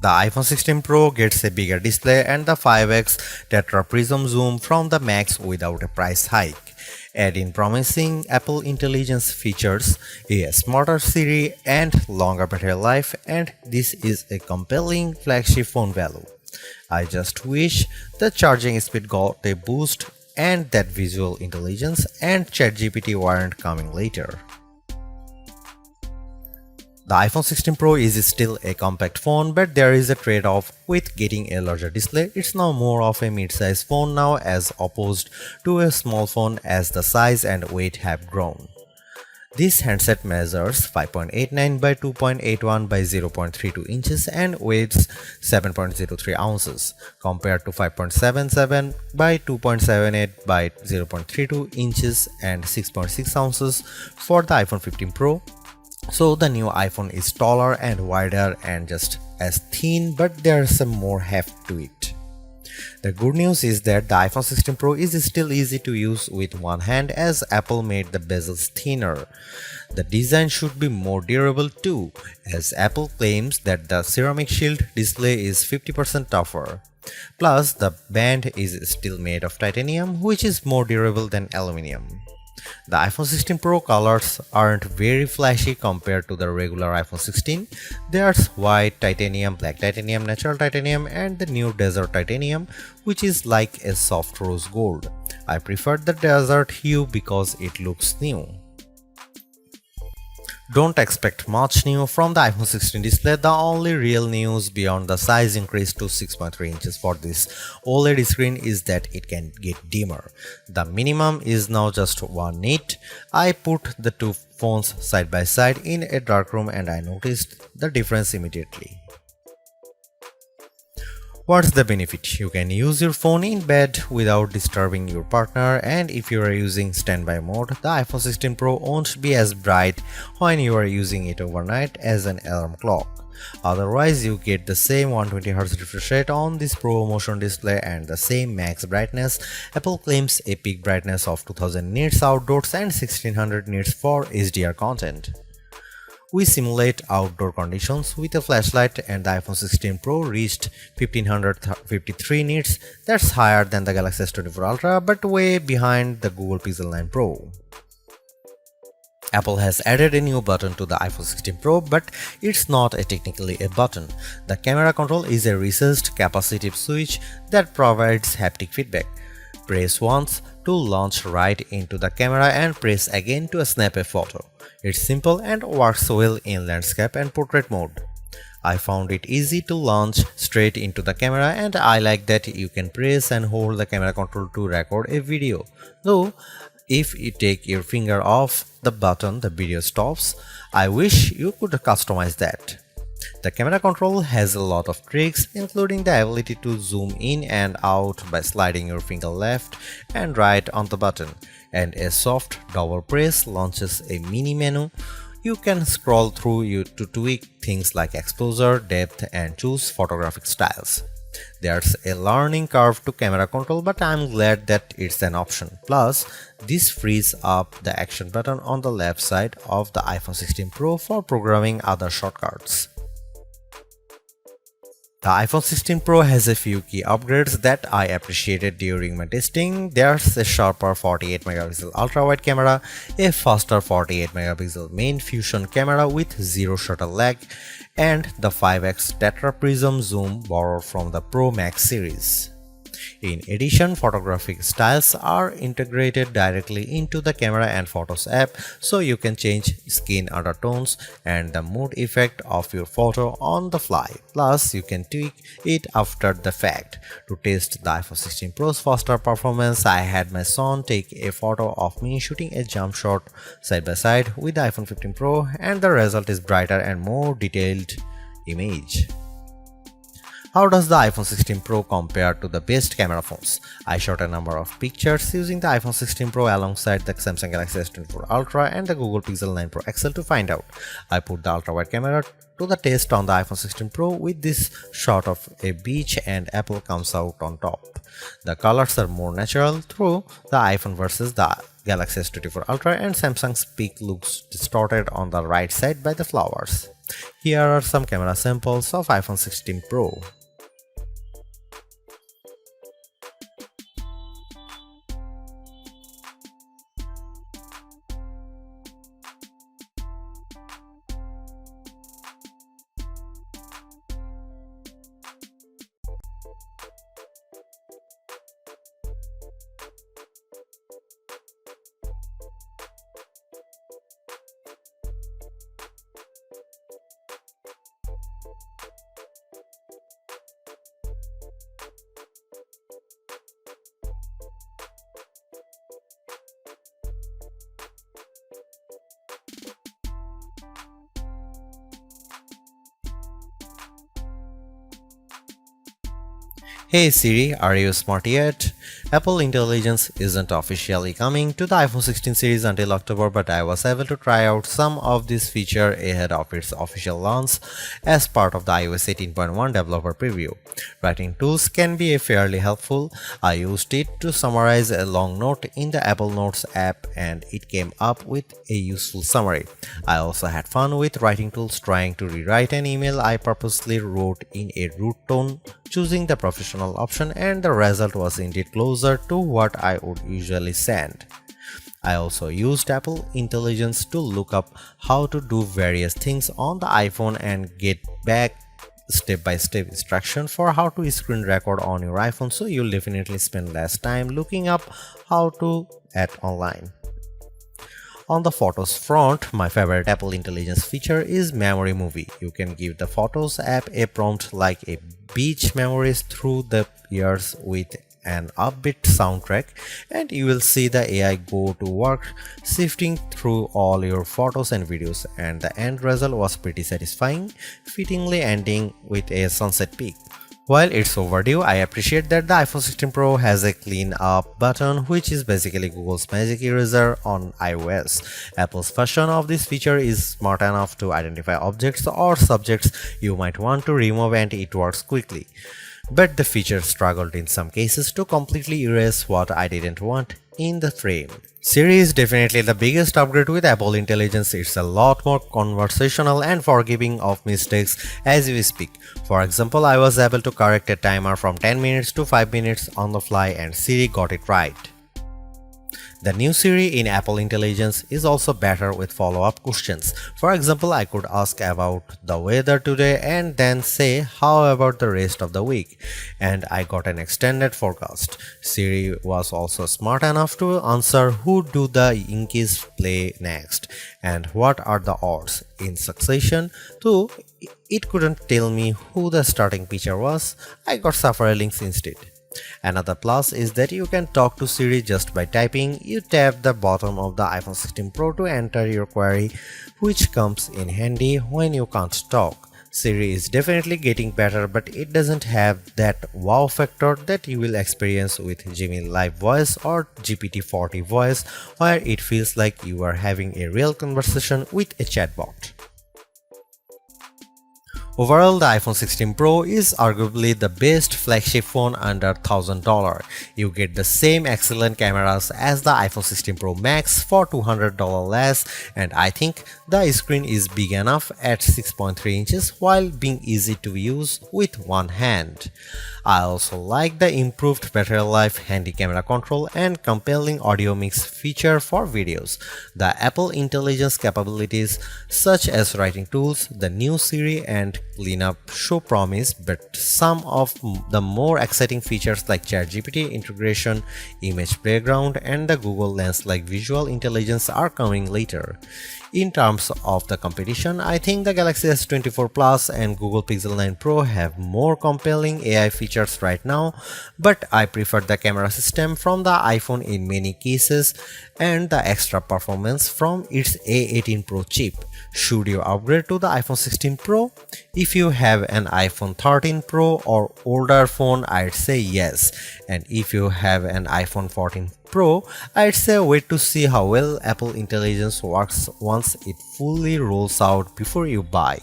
The iPhone 16 Pro gets a bigger display and the 5x tetra prism zoom from the Max without a price hike. Add in promising Apple Intelligence features, a smarter Siri and longer battery life, and this is a compelling flagship phone value. I just wish the charging speed got a boost and that visual intelligence and ChatGPT weren't coming later. The iPhone 16 Pro is still a compact phone, but there is a trade-off with getting a larger display. It's now more of a mid-size phone now as opposed to a small phone as the size and weight have grown. This handset measures 5.89 by 2.81 by 0.32 inches and weighs 7.03 ounces compared to 5.77 by 2.78 by 0.32 inches and 6.6 ounces for the iPhone 15 Pro. So the new iPhone is taller and wider and just as thin, but there's some more heft to it. The good news is that the iPhone 16 Pro is still easy to use with one hand as Apple made the bezels thinner. The design should be more durable too, as Apple claims that the ceramic shield display is 50% tougher. Plus, the band is still made of titanium, which is more durable than aluminum. The iPhone 16 Pro colors aren't very flashy compared to the regular iPhone 16. There's white titanium, black titanium, natural titanium, and the new desert titanium, which is like a soft rose gold. I prefer the desert hue because it looks new. Don't expect much new from the iPhone 16 display. The only real news beyond the size increase to 6.3 inches for this OLED screen is that it can get dimmer. The minimum is now just 1 nit. I put the two phones side by side in a dark room and I noticed the difference immediately. What's the benefit? You can use your phone in bed without disturbing your partner, and if you are using standby mode, the iPhone 16 Pro won't be as bright when you are using it overnight as an alarm clock. Otherwise, you get the same 120Hz refresh rate on this Pro Motion display and the same max brightness. Apple claims a peak brightness of 2000 nits outdoors and 1600 nits for HDR content. We simulate outdoor conditions with a flashlight and the iPhone 16 Pro reached 1553 nits. That's higher than the Galaxy S24 Ultra but way behind the Google Pixel 9 Pro. Apple has added a new button to the iPhone 16 Pro, but it's not technically a button. The camera control is a recessed capacitive switch that provides haptic feedback. Press once to launch right into the camera and press again to snap a photo. It's simple and works well in landscape and portrait mode. I found it easy to launch straight into the camera and I like that you can press and hold the camera control to record a video. Though, if you take your finger off the button, the video stops. I wish you could customize that. The camera control has a lot of tricks, including the ability to zoom in and out by sliding your finger left and right on the button, and a soft double press launches a mini menu. You can scroll through to tweak things like exposure, depth, and choose photographic styles. There's a learning curve to camera control, but I'm glad that it's an option. Plus, this frees up the action button on the left side of the iPhone 16 Pro for programming other shortcuts. The iPhone 16 Pro has a few key upgrades that I appreciated during my testing. There's a sharper 48MP ultra-wide camera, a faster 48MP main fusion camera with zero shutter lag, and the 5x tetra prism zoom borrowed from the Pro Max series. In addition, photographic styles are integrated directly into the Camera and Photos app, so you can change skin undertones and the mood effect of your photo on the fly. Plus, you can tweak it after the fact. To test the iPhone 16 Pro's faster performance, I had my son take a photo of me shooting a jump shot side by side with the iPhone 15 Pro, and the result is brighter and more detailed image. How does the iPhone 16 Pro compare to the best camera phones? I shot a number of pictures using the iPhone 16 Pro alongside the Samsung Galaxy S24 Ultra and the Google Pixel 9 Pro XL to find out. I put the ultra-wide camera to the test on the iPhone 16 Pro with this shot of a beach and Apple comes out on top. The colors are more natural through the iPhone versus the Galaxy S24 Ultra, and Samsung's peak looks distorted on the right side by the flowers. Here are some camera samples of iPhone 16 Pro. Hey Siri, are you smart yet? Apple Intelligence isn't officially coming to the iPhone 16 series until October, but I was able to try out some of this feature ahead of its official launch as part of the iOS 18.1 developer preview. Writing tools can be fairly helpful. I used it to summarize a long note in the Apple Notes app and it came up with a useful summary. I also had fun with writing tools trying to rewrite an email I purposely wrote in a rude tone, choosing the professional option, and the result was indeed closer to what I would usually send. I also used Apple Intelligence to look up how to do various things on the iPhone and get back step-by-step instruction for how to screen record on your iPhone, so you'll definitely spend less time looking up how to at online. On the Photos front, my favorite Apple Intelligence feature is Memory Movie. You can give the Photos app a prompt like a beach memories through the years with an upbeat soundtrack, and you will see the AI go to work sifting through all your photos and videos, and the end result was pretty satisfying, fittingly ending with a sunset peak. While it's overdue, I appreciate that the iPhone 16 Pro has a clean up button, which is basically Google's magic eraser on iOS. Apple's version of this feature is smart enough to identify objects or subjects you might want to remove, and it works quickly. But the feature struggled in some cases to completely erase what I didn't want in the frame. Siri is definitely the biggest upgrade with Apple Intelligence. It's a lot more conversational and forgiving of mistakes as we speak. For example, I was able to correct a timer from 10 minutes to 5 minutes on the fly and Siri got it right. The new Siri in Apple Intelligence is also better with follow-up questions. For example, I could ask about the weather today and then say, how about the rest of the week? And I got an extended forecast. Siri was also smart enough to answer who do the Yankees play next and what are the odds in succession, though it couldn't tell me who the starting pitcher was. I got several links instead. Another plus is that you can talk to Siri just by typing. You tap the bottom of the iPhone 16 Pro to enter your query, which comes in handy when you can't talk. Siri is definitely getting better, but it doesn't have that wow factor that you will experience with Gemini Live Voice or GPT-40 Voice, where it feels like you are having a real conversation with a chatbot. Overall, the iPhone 16 Pro is arguably the best flagship phone under $1,000. You get the same excellent cameras as the iPhone 16 Pro Max for $200 less, and I think the screen is big enough at 6.3 inches while being easy to use with one hand. I also like the improved battery life, handy camera control, and compelling audio mix feature for videos. The Apple Intelligence capabilities such as writing tools, the new Siri, and cleanup show promise, but some of the more exciting features like ChatGPT integration, image background, and the Google Lens like visual intelligence are coming later. In terms of the competition, I think the Galaxy S24 Plus and Google Pixel 9 Pro have more compelling AI features right now, but I prefer the camera system from the iPhone in many cases and the extra performance from its A18 Pro chip. Should you upgrade to the iPhone 16 Pro? If you have an iPhone 13 Pro or older phone, I'd say yes. And if you have an iPhone 14 Pro, I'd say wait to see how well Apple Intelligence works once it fully rolls out before you buy.